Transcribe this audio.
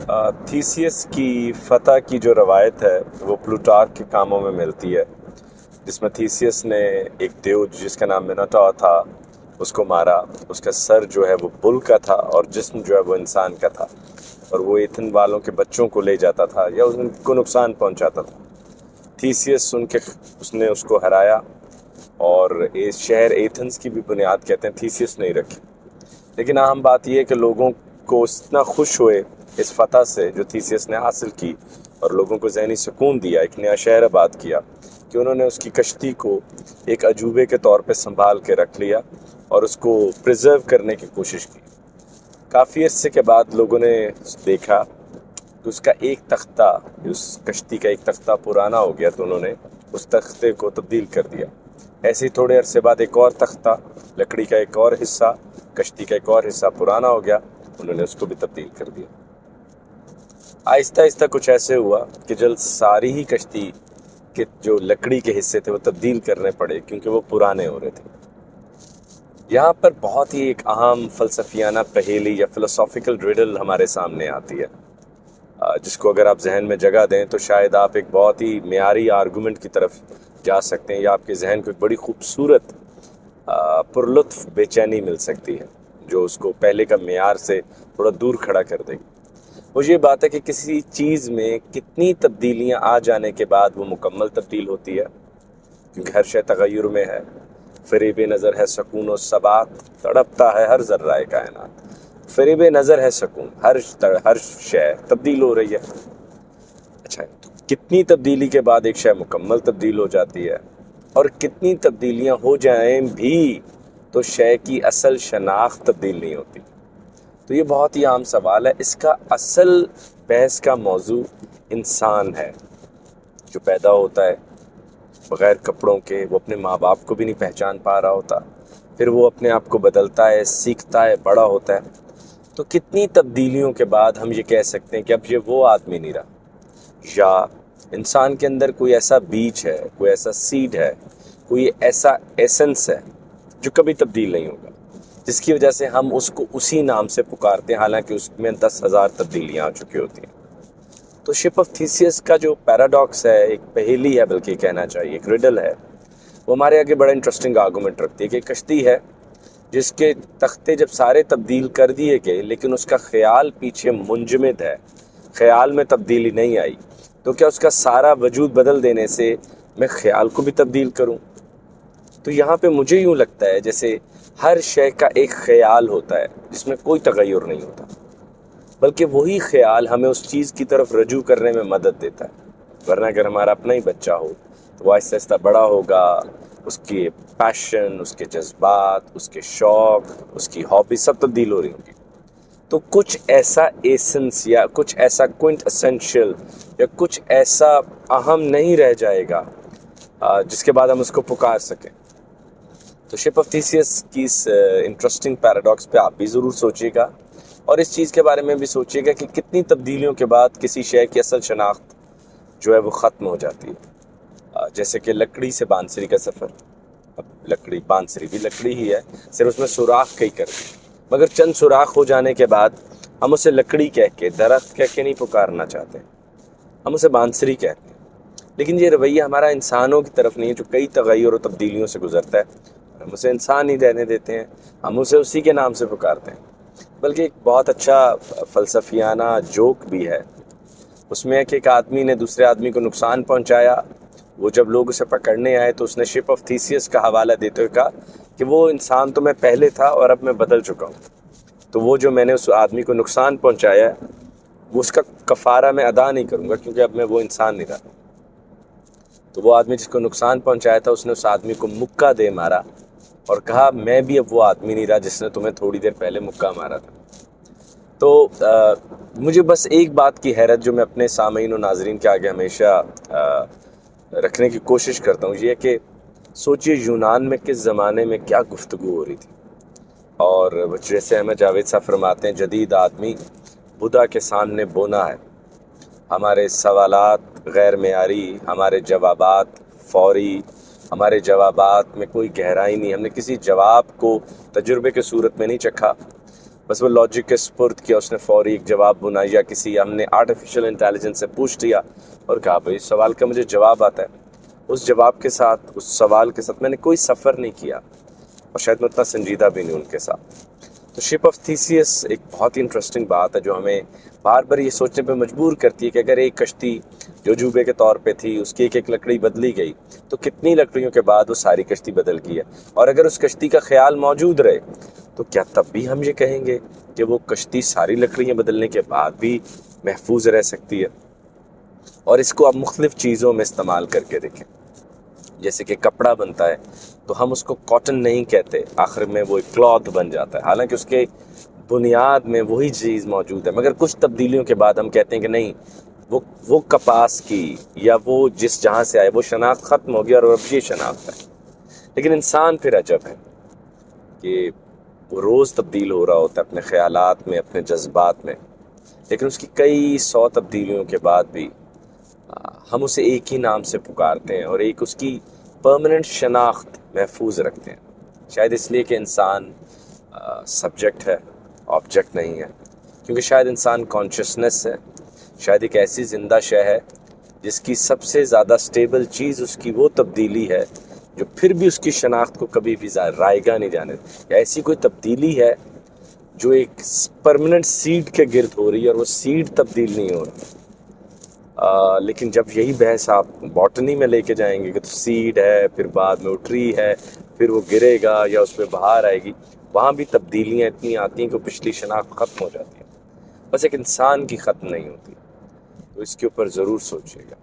Theseus की फ़तह की जो रवायत है वो प्लूटार्क के कामों में मिलती है, जिसमें थीसियस ने एक देव जिसका नाम मिनोटॉर था उसको मारा। उसका सर जो है वो बुल का था और जिस्म जो है वो इंसान का था, और वो एथन वालों के बच्चों को ले जाता था या उनको नुकसान पहुंचाता था। थीसियस उसने उसको हराया, और इस शहर एथेंस की भी बुनियाद कहते हैं थीसियस ने ही रखी। लेकिन अहम बात यह है कि लोगों को इतना खुश हुए इस फतह से जो थीसियस ने हासिल की, और लोगों को ज़हनी सुकून दिया, एक नया शहर आबाद किया, कि उन्होंने उसकी कश्ती को एक अजूबे के तौर पे संभाल के रख लिया और उसको प्रिजर्व करने की कोशिश की। काफ़ी अरसे के बाद लोगों ने देखा कि उसका एक तख्ता, उस कश्ती का एक तख्ता पुराना हो गया, तो उन्होंने उस तख्ते को तब्दील कर दिया। ऐसे ही थोड़े अरसे बाद एक और तख्ता, लकड़ी का एक और हिस्सा, कश्ती का एक और हिस्सा पुराना हो गया, उन्होंने उसको भी तब्दील कर दिया। आहिस्ता आहिस्ता कुछ ऐसे हुआ कि जल्द सारी ही कश्ती के जो लकड़ी के हिस्से थे वो तब्दील करने पड़े, क्योंकि वो पुराने हो रहे थे। यहाँ पर बहुत ही एक अहम फ़लसफ़ियाना पहेली या फ़िलोसॉफ़िकल रिडल हमारे सामने आती है, जिसको अगर आप जहन में जगह दें तो शायद आप एक बहुत ही मेयारी आर्गूमेंट की तरफ जा सकते हैं, या आपके जहन को एक बड़ी खूबसूरत पुरलुत्फ़ बेचैनी मिल सकती है, जो उसको पहले का मेयार से थोड़ा दूर खड़ा कर देगी। वो ये बात है कि किसी चीज़ में कितनी तब्दीलियाँ आ जाने के बाद वो मुकम्मल तब्दील होती है, क्योंकि हर शय तग़य्युर में है। फ़रीब नज़र है सकून और सबात, तड़पता है हर ज़र्राए कायनात। फ़रीब नज़र है सकून, हर शय तब्दील हो रही है। अच्छा, तो कितनी तब्दीली के बाद एक शय मुकम्मल तब्दील हो जाती है, और कितनी तब्दीलियाँ हो जाएं भी तो शय की असल शनाख्त तब्दील नहीं होती। तो ये बहुत ही आम सवाल है। इसका असल बहस का मौजू इंसान है, जो पैदा होता है बग़ैर कपड़ों के, वो अपने माँ बाप को भी नहीं पहचान पा रहा होता, फिर वो अपने आप को बदलता है, सीखता है, बड़ा होता है। तो कितनी तब्दीलियों के बाद हम ये कह सकते हैं कि अब ये वो आदमी नहीं रहा, या इंसान के अंदर कोई ऐसा बीज है, कोई ऐसा सीड है, कोई ऐसा एसेंस है जो कभी तब्दील नहीं होगा, जिसकी वजह से हम उसको उसी नाम से पुकारते हैं, हालांकि उसमें 10,000 तब्दीलियाँ आ चुकी होती हैं। तो शिप ऑफ थीसियस का जो पैराडॉक्स है, एक पहेली है बल्कि कहना चाहिए, एक रिडल है, वो हमारे आगे बड़ा इंटरेस्टिंग आर्गूमेंट रखती है कि कश्ती है जिसके तख्ते जब सारे तब्दील कर दिए गए, लेकिन उसका ख्याल पीछे मुंजमद है, ख्याल में तब्दीली नहीं आई, तो क्या उसका सारा वजूद बदल देने से मैं ख्याल को भी तब्दील करूं? तो यहाँ पे मुझे यूँ लगता है जैसे हर शय का एक ख्याल होता है जिसमें कोई तग़य्युर नहीं होता, बल्कि वही ख्याल हमें उस चीज़ की तरफ रजू करने में मदद देता है। वरना अगर हमारा अपना ही बच्चा हो तो वो आहिस्ता आहिस्ता बड़ा होगा, उसके पैशन, उसके जज्बात, उसके शौक़, उसकी हॉबी सब तब्दील हो रही होंगी। तो कुछ ऐसा एसेंस या कुछ ऐसा क्विंट एसेंशियल या कुछ ऐसा अहम नहीं रह जाएगा जिसके बाद हम उसको पुकार सकें। तो शिप ऑफ थीसियस की इस इंटरेस्टिंग पैराडॉक्स पे आप भी ज़रूर सोचिएगा, और इस चीज़ के बारे में भी सोचिएगा कि कितनी तब्दीलियों के बाद किसी शय की असल शनाख्त जो है वो ख़त्म हो जाती है। जैसे कि लकड़ी से बांसुरी का सफ़र। अब लकड़ी, बांसुरी भी लकड़ी ही है, सिर्फ उसमें सुराख कई कर दी, मगर चंद सुराख हो जाने के बाद हम उसे लकड़ी कह के, दरख्त कह के नहीं पुकारना चाहते, हम उसे बांसुरी कहते हैं। लेकिन ये रवैया हमारा इंसानों की तरफ नहीं है, जो कई तग़य्युर और तब्दीलियों से गुजरता है। हम उसे इंसान ही रहने देते हैं, हम उसे उसी के नाम से पुकारते हैं। बल्कि एक बहुत अच्छा फ़लसफ़ियाना जोक भी है, उसमें है कि एक आदमी ने दूसरे आदमी को नुकसान पहुंचाया। वो जब लोग उसे पकड़ने आए तो उसने शिप ऑफ थीसियस का हवाला देते हुए कहा कि वो इंसान तो मैं पहले था और अब मैं बदल चुका हूँ, तो वो जो मैंने उस आदमी को नुकसान पहुंचाया वो उसका कफ़ारा मैं अदा नहीं करूँगा, क्योंकि अब मैं वो इंसान नहीं रहा। तो वो आदमी जिसको नुकसान पहुंचाया था उसने उस आदमी को मुक्का दे मारा और कहा, मैं भी अब वो आदमी नहीं रहा जिसने तुम्हें थोड़ी देर पहले मुक्का मारा था। तो मुझे बस एक बात की हैरत जो मैं अपने सामीन और नाजरीन के आगे हमेशा रखने की कोशिश करता हूँ, ये है कि सोचिए यूनान में किस ज़माने में क्या गुफ्तगू हो रही थी। और जैसे अहमद जावेद साहब फरमाते हैं, जदीद आदमी बुदा के सामने बोना है। हमारे सवालात गैर मेयारी, हमारे जवाबात फौरी, हमारे जवाबात में कोई गहराई नहीं, हमने किसी जवाब को तजुर्बे के सूरत में नहीं चखा। بس وہ لاجک کے سپرد کیا، اس نے فوری ایک جواب بنایا، یا کسی ہم نے آرٹیفیشل انٹیلیجنس سے پوچھ لیا اور کہا بھائی اس سوال کا مجھے جواب آتا ہے، اس جواب کے ساتھ، اس سوال کے ساتھ میں نے کوئی سفر نہیں کیا، اور شاید میں اتنا سنجیدہ بھی نہیں ان کے ساتھ۔ تو شپ آف تھیسیس ایک بہت ہی انٹرسٹنگ بات ہے جو ہمیں بار بار یہ سوچنے پہ مجبور کرتی ہے کہ اگر ایک کشتی جو جوبے کے طور پہ تھی، اس کی ایک ایک لکڑی بدلی گئی، تو کتنی لکڑیوں کے بعد وہ ساری کشتی بدل گئی ہے، اور اگر اس کشتی کا خیال موجود رہے تو کیا تب بھی ہم یہ کہیں گے کہ وہ کشتی ساری لکڑیاں بدلنے کے بعد بھی محفوظ رہ سکتی ہے؟ اور اس کو آپ مختلف چیزوں میں استعمال کر کے دیکھیں، جیسے کہ کپڑا بنتا ہے تو ہم اس کو کاٹن نہیں کہتے، آخر میں وہ ایک کلاتھ بن جاتا ہے، حالانکہ اس کے بنیاد میں وہی چیز موجود ہے، مگر کچھ تبدیلیوں کے بعد ہم کہتے ہیں کہ نہیں، وہ کپاس کی یا وہ جس جہاں سے آئے وہ شناخت ختم ہو گیا اور اب یہ شناخت ہے۔ لیکن انسان پھر عجب ہے کہ وہ روز تبدیل ہو رہا ہوتا ہے اپنے خیالات میں، اپنے جذبات میں، لیکن اس کی کئی سو تبدیلیوں کے بعد بھی ہم اسے ایک ہی نام سے پکارتے ہیں اور ایک اس کی پرماننٹ شناخت محفوظ رکھتے ہیں، شاید اس لیے کہ انسان سبجیکٹ ہے، آبجیکٹ نہیں ہے، کیونکہ شاید انسان کانشسنس ہے، شاید ایک ایسی زندہ شے ہے جس کی سب سے زیادہ سٹیبل چیز اس کی وہ تبدیلی ہے جو پھر بھی اس کی شناخت کو کبھی بھی رائگاں نہیں جانے، یا ایسی کوئی تبدیلی ہے جو ایک پرماننٹ سیڈ کے گرد ہو رہی ہے اور وہ سیڈ تبدیل نہیں ہو رہا۔ لیکن جب یہی بحث آپ باٹنی میں لے کے جائیں گے کہ تو سیڈ ہے، پھر بعد میں وہ ٹری ہے، پھر وہ گرے گا یا اس میں بہار آئے گی، وہاں بھی تبدیلیاں اتنی آتی ہیں کہ پچھلی شناخت ختم ہو جاتی ہے، بس ایک انسان کی ختم نہیں ہوتی۔ تو اس کے اوپر ضرور سوچیے گا۔